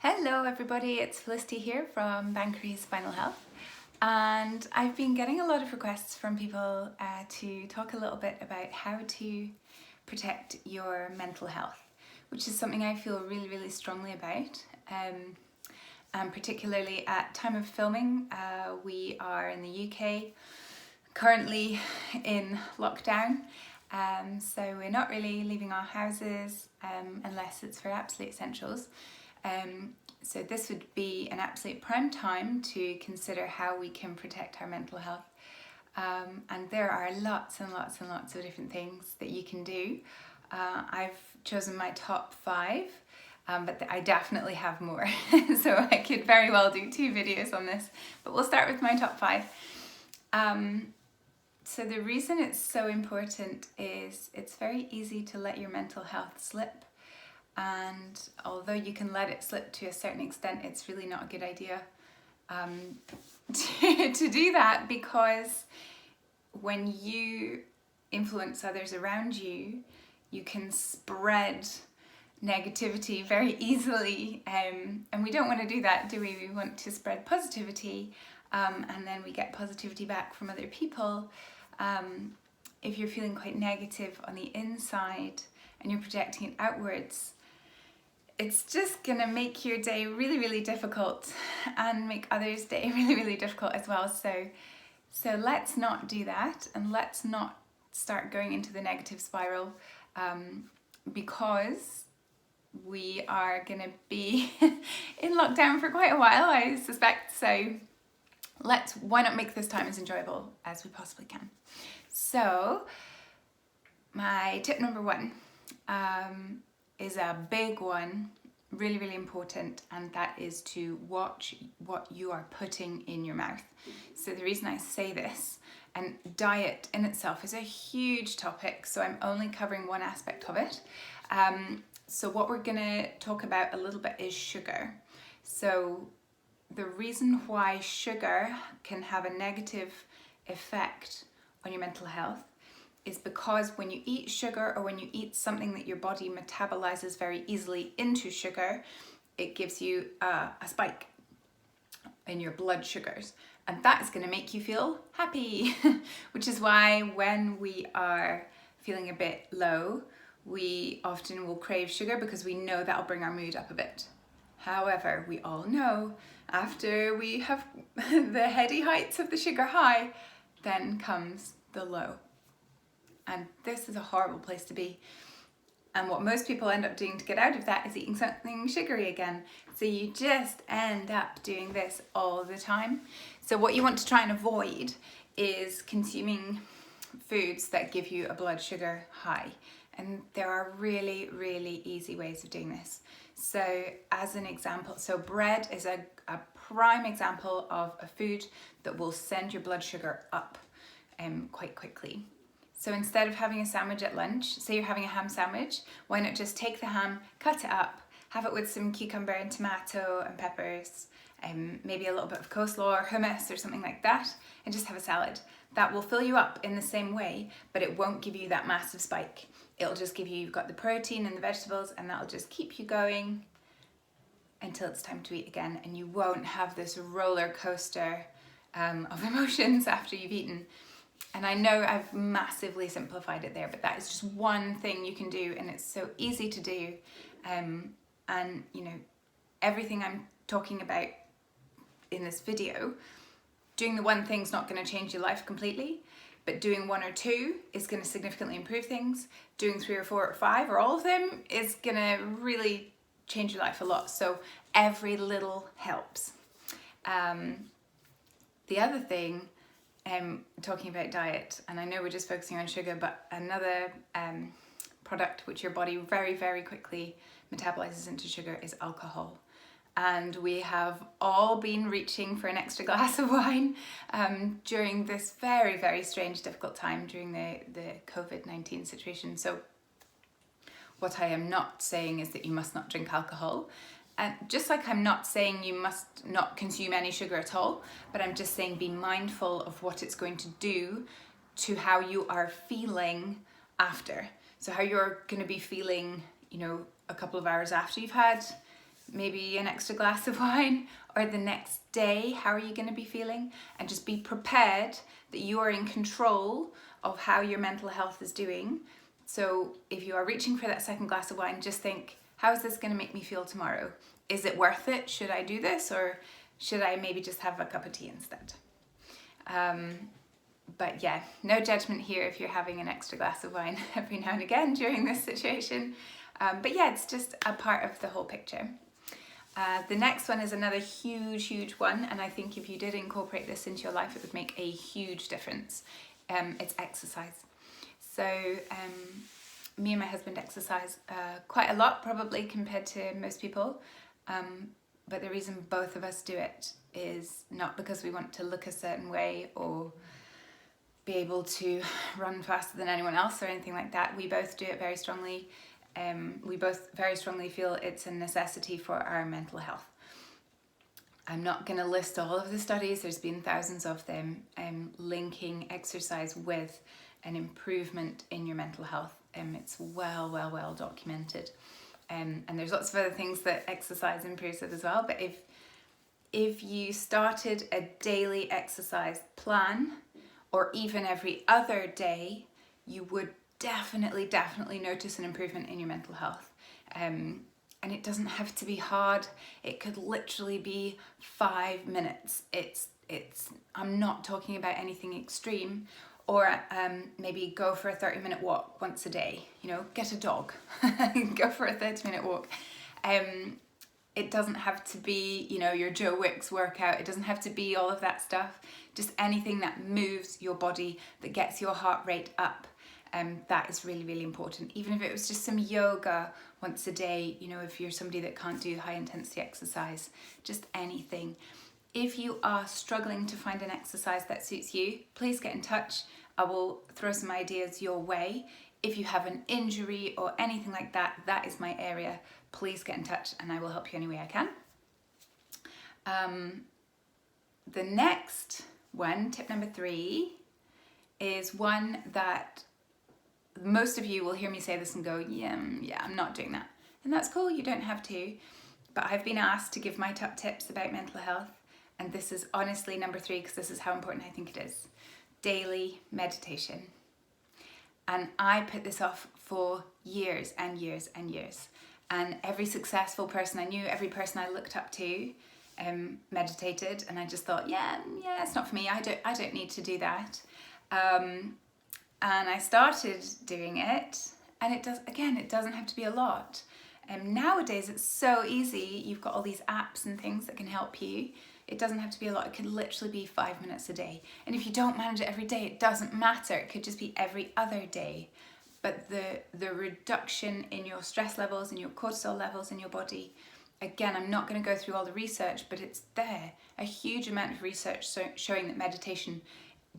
Hello everybody, it's Felicity here from Bankery's Spinal Health, and I've been getting a lot of requests from people to talk a little bit about how to protect your mental health, which is something I feel really strongly about. And particularly at time of filming, we are in the UK, currently in lockdown, so we're not really leaving our houses unless it's for absolute essentials. So this would be an absolute prime time to consider how we can protect our mental health. And there are lots and lots of different things that you can do. I've chosen my top 5, but I definitely have more. So I could very well do 2 videos on this, but we'll start with my top 5. So the reason it's so important is it's very easy to let your mental health slip. And although you can let it slip to a certain extent, it's really not a good idea to do that, because when you influence others around you, you can spread negativity very easily, and we don't want to do that, do we? We want to spread positivity, and then we get positivity back from other people. If you're feeling quite negative on the inside and you're projecting it outwards, it's just gonna make your day really difficult and make others' day really difficult as well. So let's not do that, and let's not start going into the negative spiral, because we are gonna be in lockdown for quite a while, I suspect. So why not make this time as enjoyable as we possibly can? So my tip number 1 is a big one, really important, and that is to watch what you are putting in your mouth. So the reason I say this, and diet in itself is a huge topic, so I'm only covering one aspect of it. So what we're gonna talk about a little bit is sugar. So the reason why sugar can have a negative effect on your mental health is because when you eat sugar, or when you eat something that your body metabolizes very easily into sugar, it gives you a spike in your blood sugars, and that is going to make you feel happy. Which is why when we are feeling a bit low, we often will crave sugar, because we know that'll bring our mood up a bit. However, we all know after we have the heady heights of the sugar high, then comes the low. And this is a horrible place to be. And what most people end up doing to get out of that is eating something sugary again. So you just end up doing this all the time. So what you want to try and avoid is consuming foods that give you a blood sugar high. And there are really easy ways of doing this. So as an example, so bread is a prime example of a food that will send your blood sugar up quite quickly. So instead of having a sandwich at lunch, say you're having a ham sandwich, why not just take the ham, cut it up, have it with some cucumber and tomato and peppers, maybe a little bit of coleslaw or hummus or something like that, and just have a salad. That will fill you up in the same way, but it won't give you that massive spike. It'll just give you've got the protein and the vegetables, and that'll just keep you going until it's time to eat again, and you won't have this roller coaster of emotions after you've eaten. And I know I've massively simplified it there, but that is just one thing you can do, and it's so easy to do. And you know, everything I'm talking about in this video, doing the one thing's not going to change your life completely, but doing 1 or 2 is going to significantly improve things. Doing 3 or 4 or 5 or all of them is going to really change your life a lot. So every little helps. The other thing, talking about diet, and I know we're just focusing on sugar, but another product which your body very quickly metabolizes into sugar is alcohol. And we have all been reaching for an extra glass of wine during this very strange, difficult time during the COVID-19 situation. So what I am not saying is that you must not drink alcohol. And just like I'm not saying you must not consume any sugar at all, but I'm just saying be mindful of what it's going to do to how you are feeling after. So how you're going to be feeling, you know, a couple of hours after you've had maybe an extra glass of wine, or the next day, how are you going to be feeling? And just be prepared that you are in control of how your mental health is doing. So if you are reaching for that second glass of wine, just think, how is this going to make me feel tomorrow? Is it worth it? Should I do this, or should I maybe just have a cup of tea instead? But yeah, no judgment here if you're having an extra glass of wine every now and again during this situation. But yeah, it's just a part of the whole picture. The next one is another huge one, and I think if you did incorporate this into your life, it would make a huge difference. It's exercise. So me and my husband exercise quite a lot, probably compared to most people. But the reason both of us do it is not because we want to look a certain way or be able to run faster than anyone else or anything like that. We both do it very strongly. We both very strongly feel it's a necessity for our mental health. I'm not going to list all of the studies, there's been thousands of them, linking exercise with an improvement in your mental health. It's well documented. And there's lots of other things that exercise improves it as well. But if you started a daily exercise plan, or even every other day, you would definitely notice an improvement in your mental health. And it doesn't have to be hard. It could literally be 5 minutes. I'm not talking about anything extreme. Or maybe go for a 30-minute walk once a day. You know, get a dog, go for a 30-minute walk. It doesn't have to be, you know, your Joe Wicks workout. It doesn't have to be all of that stuff. Just anything that moves your body, that gets your heart rate up. That is really important. Even if it was just some yoga once a day, you know, if you're somebody that can't do high intensity exercise, just anything. If you are struggling to find an exercise that suits you, please get in touch. I will throw some ideas your way. If you have an injury or anything like that, that is my area. Please get in touch and I will help you any way I can. The next one, tip number 3, is one that most of you will hear me say this and go, yeah, I'm not doing that. And that's cool, you don't have to. But I've been asked to give my top tips about mental health. And this is honestly number 3 because this is how important I think it is. Daily meditation. And I put this off for years and years. And every successful person I knew, every person I looked up to, meditated, and I just thought, yeah, it's not for me. I don't need to do that. And I started doing it, and it doesn't have to be a lot. Nowadays it's so easy. You've got all these apps and things that can help you. It doesn't have to be a lot. It could literally be 5 minutes a day. And if you don't manage it every day, it doesn't matter. It could just be every other day. But the reduction in your stress levels and your cortisol levels in your body, again, I'm not going to go through all the research, but it's there. A huge amount of research showing that meditation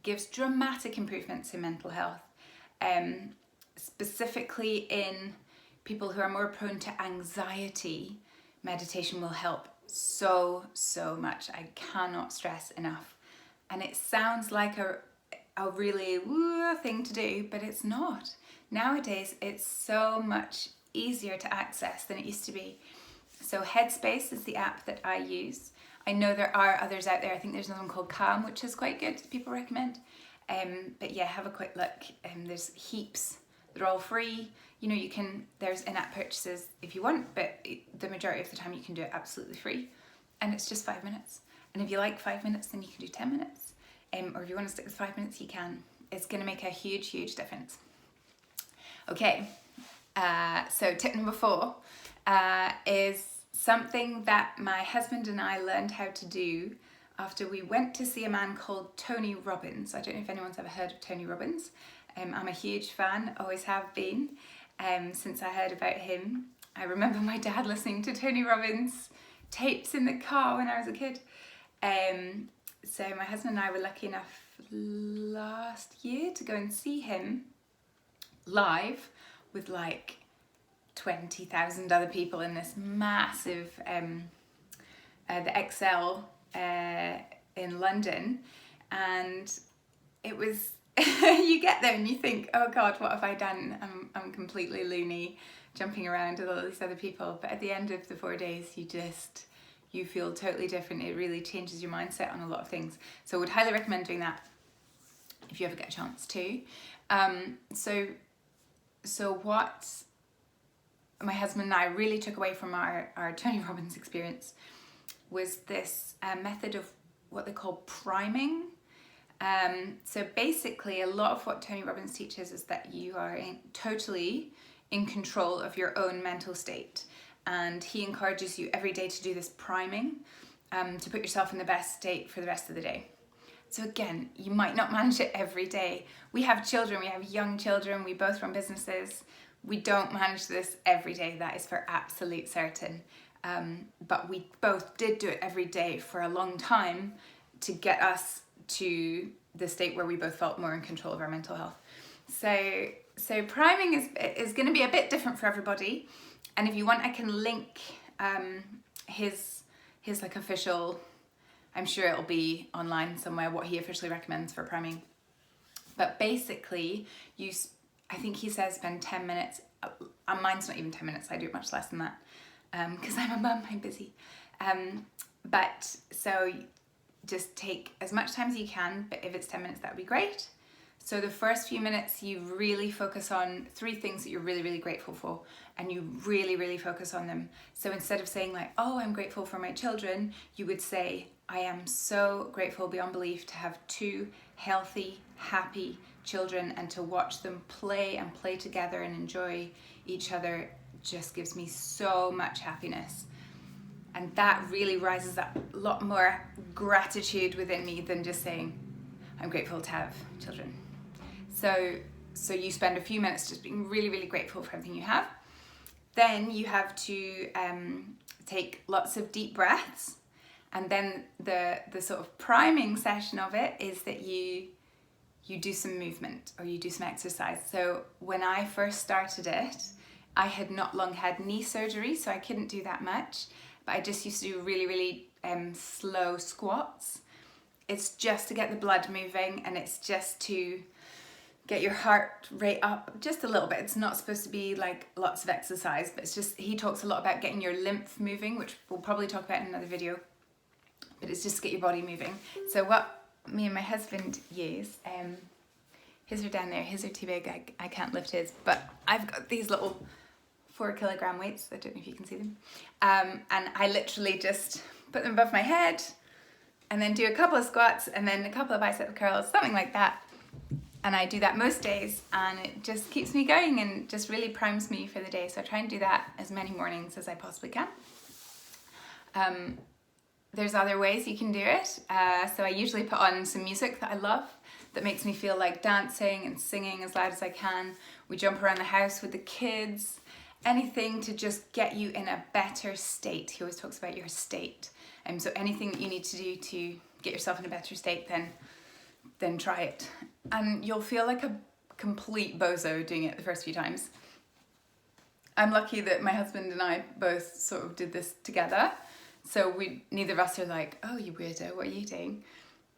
gives dramatic improvements in mental health. Specifically in people who are more prone to anxiety, meditation will help so much. I cannot stress enough. And it sounds like a really thing to do, but it's not. Nowadays, it's so much easier to access than it used to be. So Headspace is the app that I use. I know there are others out there. I think there's another one called Calm, which is quite good, people recommend. But yeah, have a quick look. There's heaps. They're all free. You know, there's in-app purchases if you want, but the majority of the time you can do it absolutely free. And it's just 5 minutes. And if you like 5 minutes, then you can do 10 minutes. Or if you want to stick with 5 minutes, you can. It's going to make a huge difference. Okay, so tip number 4 is something that my husband and I learned how to do after we went to see a man called Tony Robbins. I don't know if anyone's ever heard of Tony Robbins. I'm a huge fan, always have been, since I heard about him. I remember my dad listening to Tony Robbins tapes in the car when I was a kid. So my husband and I were lucky enough last year to go and see him live with like 20,000 other people in this massive, the XL in London. And it was, you get there and you think, oh God, what have I done? I'm completely loony. jumping around with all these other people. But at the end of the 4 days, you feel totally different. It really changes your mindset on a lot of things. So I would highly recommend doing that if you ever get a chance to. So what my husband and I really took away from our Tony Robbins experience was this method of what they call priming. So basically, a lot of what Tony Robbins teaches is that you are totally in control of your own mental state. And he encourages you every day to do this priming to put yourself in the best state for the rest of the day. So again, you might not manage it every day. We have children, we have young children, we both run businesses. We don't manage this every day, that is for absolute certain. But we both did do it every day for a long time to get us to the state where we both felt more in control of our mental health. So priming is going to be a bit different for everybody. And if you want, I can link his like official, I'm sure it'll be online somewhere, what he officially recommends for priming. But basically, I think he says spend 10 minutes. Mine's not even 10 minutes. I do it much less than that because I'm a mum, I'm busy. But so just take as much time as you can, but if it's 10 minutes, that would be great. So the first few minutes, you really focus on 3 things that you're really, really grateful for, and you really, really focus on them. So instead of saying like, oh, I'm grateful for my children, you would say, I am so grateful beyond belief to have 2 healthy, happy children, and to watch them play and play together and enjoy each other just gives me so much happiness. And that really rises up a lot more gratitude within me than just saying, I'm grateful to have children. So you spend a few minutes just being really, really grateful for everything you have. Then you have to take lots of deep breaths. And then the sort of priming session of it is that you do some movement or you do some exercise. So when I first started it, I had not long had knee surgery, so I couldn't do that much. But I just used to do really, really slow squats. It's just to get the blood moving, and it's just to get your heart rate up just a little bit. It's not supposed to be like lots of exercise, but it's just, he talks a lot about getting your lymph moving, which we'll probably talk about in another video, but it's just to get your body moving. So what me and my husband use, his are down there, his are too big, I can't lift his, but I've got these little 4 kilogram weights, I don't know if you can see them, and I literally just put them above my head and then do a couple of squats and then a couple of bicep curls, something like that. And I do that most days, and it just keeps me going and just really primes me for the day. So I try and do that as many mornings as I possibly can. There's other ways you can do it. So I usually put on some music that I love that makes me feel like dancing and singing as loud as I can. We jump around the house with the kids, anything to just get you in a better state. He always talks about your state. So anything that you need to do to get yourself in a better state, then try it. And you'll feel like a complete bozo doing it the first few times. I'm lucky that my husband and I both sort of did this together. So neither of us are like, oh, you weirdo, what are you doing?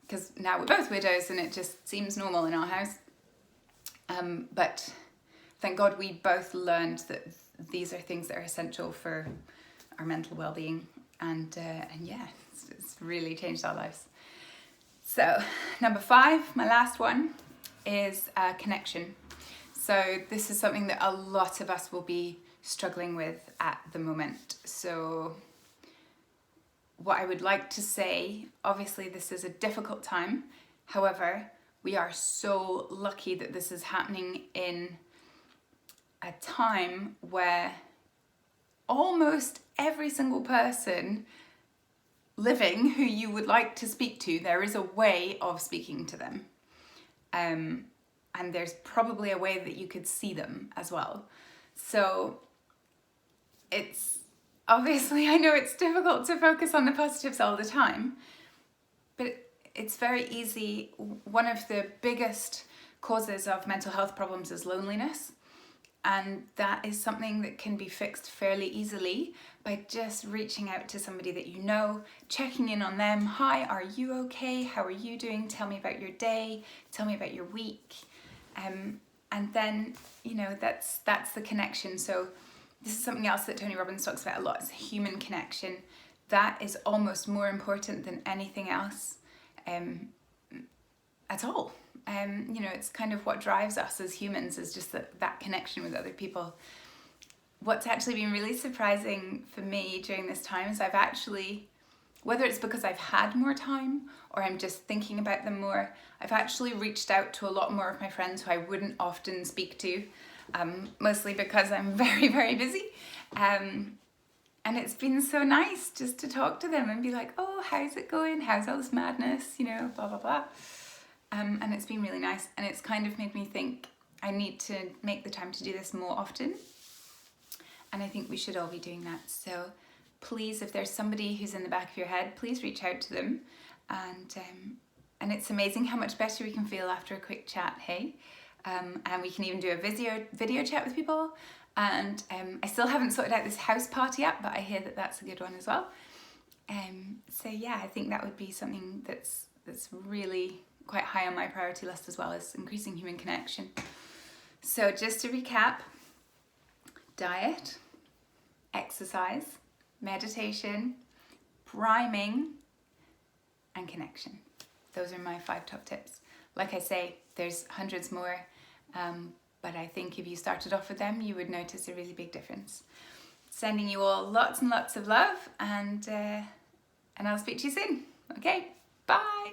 Because now we're both widows and it just seems normal in our house. But thank God we both learned that these are things that are essential for our mental well-being. And yeah, it's really changed our lives. So number 5, my last one, is connection. So this is something that a lot of us will be struggling with at the moment. So what I would like to say, obviously this is a difficult time. However, we are so lucky that this is happening in a time where almost every single person living who you would like to speak to, there is a way of speaking to them. And there's probably a way that you could see them as well. So it's obviously, I know it's difficult to focus on the positives all the time, but it's very easy. One of the biggest causes of mental health problems is loneliness. And that is something that can be fixed fairly easily by just reaching out to somebody that you know, checking in on them. Hi, are you okay? How are you doing? Tell me about your day. Tell me about your week. And then, that's the connection. So This is something else that Tony Robbins talks about a lot, is human connection. That is almost more important than anything else at all. You know, it's kind of what drives us as humans, is just that connection with other people. What's actually been really surprising for me during this time is I've actually, whether it's because I've had more time or I'm just thinking about them more, I've actually reached out to a lot more of my friends who I wouldn't often speak to, mostly because I'm very, very busy. And it's been so nice just to talk to them and be like, oh, how's it going? How's all this madness? You know, blah, blah, blah. And it's been really nice. And it's kind of made me think I need to make the time to do this more often. And I think we should all be doing that. So please, if there's somebody who's in the back of your head, please reach out to them. And it's amazing how much better we can feel after a quick chat, hey? And we can even do a video chat with people. And I still haven't sorted out this house party app, but I hear that that's a good one as well. So yeah, I think that would be something that's really quite high on my priority list as well, as increasing human connection. So just to recap, diet, exercise, meditation, priming, and connection. Those are my 5 top tips. Like I say, there's hundreds more, but I think if you started off with them, you would notice a really big difference. Sending you all lots and lots of love, and I'll speak to you soon. Okay, bye.